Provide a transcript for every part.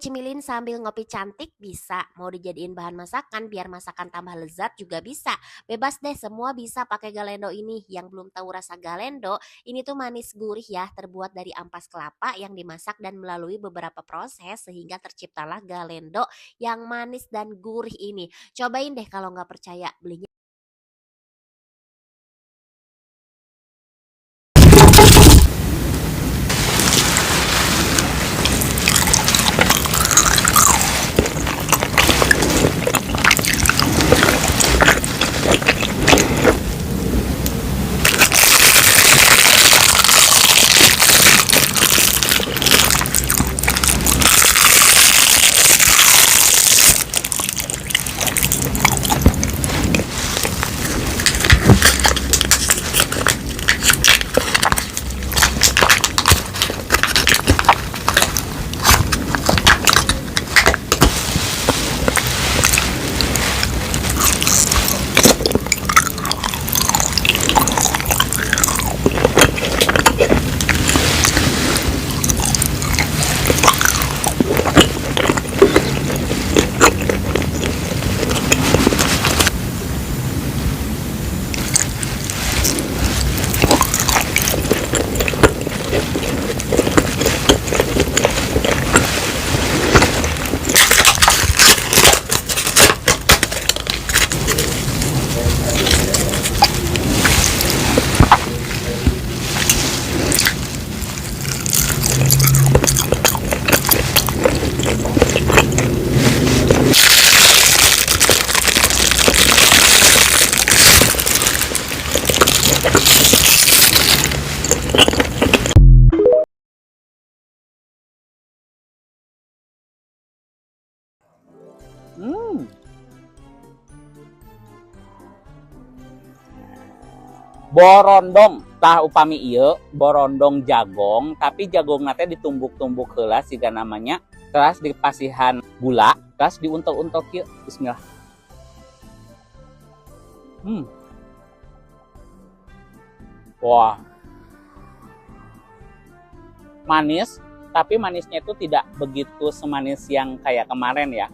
dicemilin sambil ngopi cantik bisa, mau dijadiin bahan masakan biar masakan tambah lezat juga bisa. Bebas deh, semua bisa pakai galendo ini. Yang belum tahu rasa galendo, ini tuh manis gurih ya, terbuat dari ampas kelapa yang dimasak dan melalui beberapa proses sehingga terciptalah galendo yang manis dan gurih ini. Cobain deh kalau nggak percaya, belinya. Hmm. Borondong tah upami ieu borondong jagong, tapi jagong teh ditumbuk-tumbuk heula siga namanya, terus dipasihan gula, terus diuntok-untok ieu. Bismillah. Wah. Manis, tapi manisnya itu tidak begitu semanis yang kayak kemarin ya.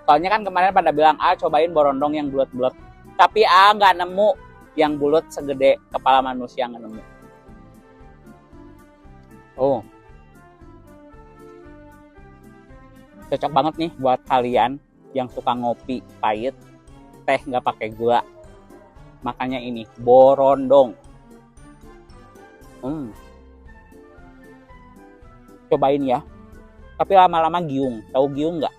Soalnya kan kemarin pada bilang, cobain borondong yang bulat-bulat. Tapi nggak nemu yang bulat segede kepala manusia, nggak nemu. Oh, cocok banget nih buat kalian yang suka ngopi pahit, teh nggak pakai gula. Makanya ini, borondong. Cobain ya. Tapi lama-lama giung. Tahu giung nggak?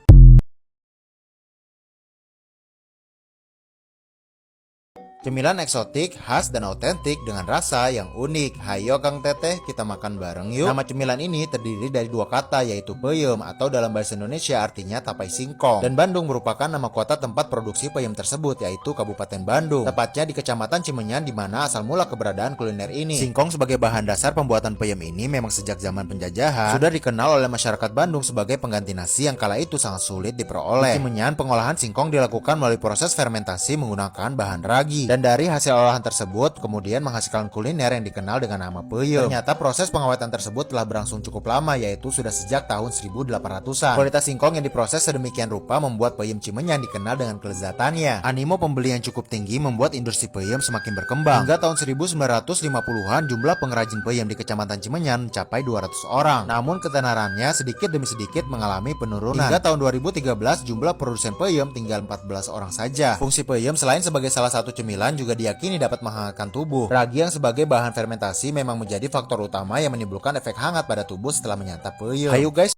Cemilan eksotik, khas, dan otentik dengan rasa yang unik. Hayo Kang Teteh, kita makan bareng yuk. Nama cemilan ini terdiri dari dua kata, yaitu peyem atau dalam bahasa Indonesia artinya tapai singkong. Dan Bandung merupakan nama kota tempat produksi peyem tersebut, yaitu Kabupaten Bandung. Tepatnya di Kecamatan Cimenyan, di mana asal mula keberadaan kuliner ini. Singkong sebagai bahan dasar pembuatan peyem ini memang sejak zaman penjajahan sudah dikenal oleh masyarakat Bandung sebagai pengganti nasi yang kala itu sangat sulit diperoleh. Di Cimenyan, pengolahan singkong dilakukan melalui proses fermentasi menggunakan bahan ragi. Dan dari hasil olahan tersebut kemudian menghasilkan kuliner yang dikenal dengan nama peyem. Ternyata proses pengawetan tersebut telah berlangsung cukup lama, yaitu sudah sejak tahun 1800-an. Kualitas singkong yang diproses sedemikian rupa membuat peyem Cimenyan dikenal dengan kelezatannya. Animo pembeli yang cukup tinggi membuat industri peyem semakin berkembang. Hingga tahun 1950-an jumlah pengrajin peyem di Kecamatan Cimenyan mencapai 200 orang. Namun ketenarannya sedikit demi sedikit mengalami penurunan. Hingga tahun 2013 jumlah produsen peyem tinggal 14 orang saja. Fungsi peyem selain sebagai salah satu cemilan juga diyakini dapat menghangatkan tubuh. Ragi yang sebagai bahan fermentasi memang menjadi faktor utama yang menimbulkan efek hangat pada tubuh setelah menyantap peyem. Hayu guys.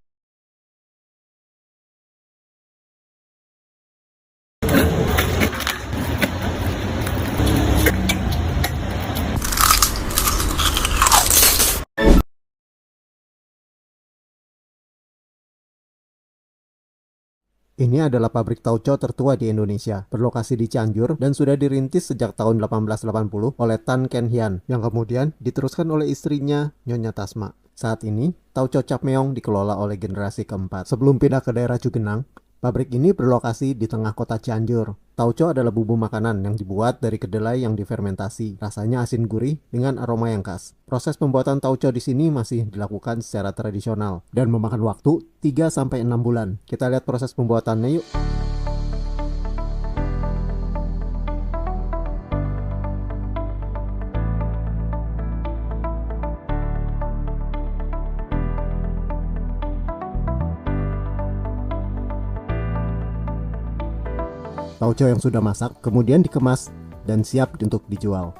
Ini adalah pabrik tauco tertua di Indonesia, berlokasi di Cianjur dan sudah dirintis sejak tahun 1880 oleh Tan Ken Hian, yang kemudian diteruskan oleh istrinya Nyonya Tasma. Saat ini, tauco Cap Meong dikelola oleh generasi keempat. Sebelum pindah ke daerah Cugenang, Pabrik ini berlokasi di tengah kota Cianjur. Tauco adalah bumbu makanan yang dibuat dari kedelai yang difermentasi. Rasanya asin gurih dengan aroma yang khas. Proses pembuatan tauco di sini masih dilakukan secara tradisional dan memakan waktu 3-6 bulan. Kita lihat proses pembuatannya yuk. Tauco yang sudah masak kemudian dikemas dan siap untuk dijual.